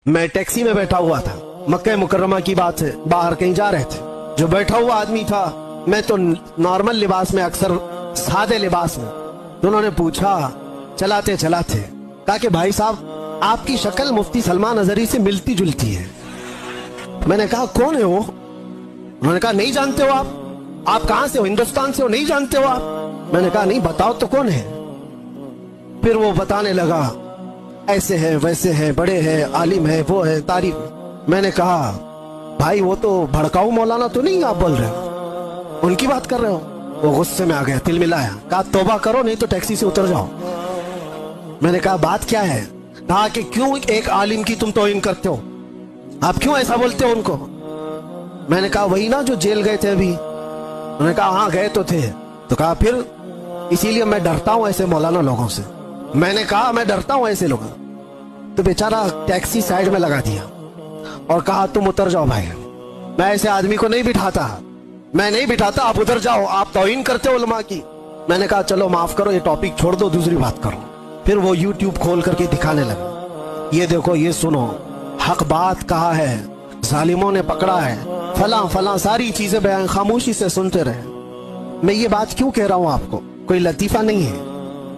میں ٹیکسی میں بیٹھا ہوا تھا، مکہ مکرمہ کی بات ہے، باہر کہیں جا رہے تھے. جو بیٹھا ہوا آدمی تھا، میں تو نارمل لباس میں، اکثر سادے لباس میں، تو انہوں نے پوچھا چلاتے چلاتے، کہا کہ بھائی صاحب آپ کی شکل مفتی سلمان اظہری سے ملتی جلتی ہے. میں نے کہا کون ہے وہ؟ انہوں نے کہا نہیں جانتے ہو آپ کہاں سے ہو؟ ہندوستان سے ہو؟ نہیں جانتے ہو آپ؟ میں نے کہا نہیں، بتاؤ تو کون ہے. پھر وہ بتانے لگا ایسے ہے ویسے ہے، بڑے ہے، عالم ہے، وہ ہے، تعریف. میں نے کہا بھائی وہ تو بھڑکاؤ مولانا تو نہیں آپ بول رہے ہو، ان کی بات کر رہے ہو؟ وہ غصے میں آ گیا، تل ملایا، کہا توبہ کرو نہیں تو ٹیکسی سے اتر جاؤ. میں نے کہا بات کیا ہے؟ کہا کہ کیوں ایک عالم کی تم توہین کرتے ہو، آپ کیوں ایسا بولتے ہو ان کو؟ میں نے کہا وہی نا جو جیل گئے تھے ابھی. انہوں نے کہا ہاں گئے تو تھے. تو کہا پھر اسی لیے میں ڈرتا ہوں ایسے مولانا لوگوں سے. میں نے کہا میں ڈرتا ہوں ایسے لوگوں. تو بیچارہ ٹیکسی سائیڈ میں لگا دیا اور کہا تم اتر جاؤ بھائی، میں ایسے آدمی کو نہیں بٹھاتا، میں نہیں بٹھاتا، آپ ادھر جاؤ، آپ توہین کرتے ہو علماء کی. میں نے کہا چلو معاف کرو، یہ ٹاپک چھوڑ دو، دوسری بات کرو. پھر وہ یوٹیوب کھول کر کے دکھانے لگا، یہ دیکھو، یہ سنو، حق بات کہا ہے، ظالموں نے پکڑا ہے، فلاں فلاں ساری چیزیں بیان، خاموشی سے سنتے رہے. میں یہ بات کیوں کہہ رہا ہوں آپ کو؟ کوئی لطیفہ نہیں ہے،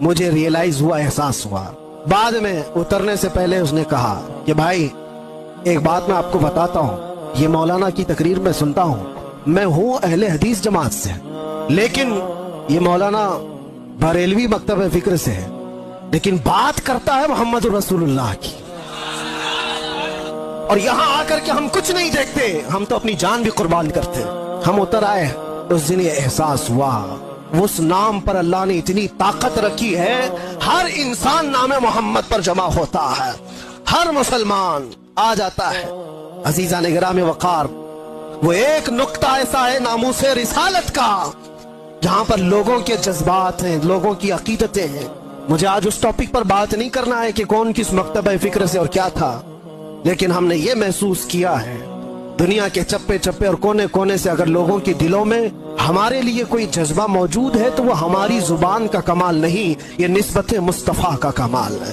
مجھے ریئلائز ہوا، احساس ہوا. بعد میں اترنے سے پہلے اس نے کہا کہ بھائی ایک بات میں آپ کو بتاتا ہوں، یہ مولانا کی تقریر میں سنتا ہوں، میں ہوں اہل حدیث جماعت سے، لیکن یہ مولانا بریلوی مکتب فکر سے ہے، لیکن بات کرتا ہے محمد رسول اللہ کی. اور یہاں آ کر کے ہم کچھ نہیں دیکھتے، ہم تو اپنی جان بھی قربان کرتے. ہم اتر آئے، اس دن یہ احساس ہوا اس نام پر اللہ نے اتنی طاقت رکھی ہے، ہر انسان نام محمد پر جمع ہوتا ہے، ہر مسلمان آ جاتا ہے. عزیزان گرامی وقار، وہ ایک نقطہ ایسا ہے ناموس رسالت کا جہاں پر لوگوں کے جذبات ہیں، لوگوں کی عقیدتیں ہیں. مجھے آج اس ٹاپک پر بات نہیں کرنا ہے کہ کون کس مکتبہ فکر سے اور کیا تھا، لیکن ہم نے یہ محسوس کیا ہے دنیا کے چپے چپے اور کونے کونے سے اگر لوگوں کے دلوں میں ہمارے لیے کوئی جذبہ موجود ہے تو وہ ہماری زبان کا کمال نہیں، یہ نسبت مصطفیٰ کا کمال ہے،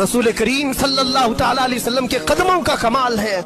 رسول کریم صلی اللہ تعالی علیہ وسلم کے قدموں کا کمال ہے.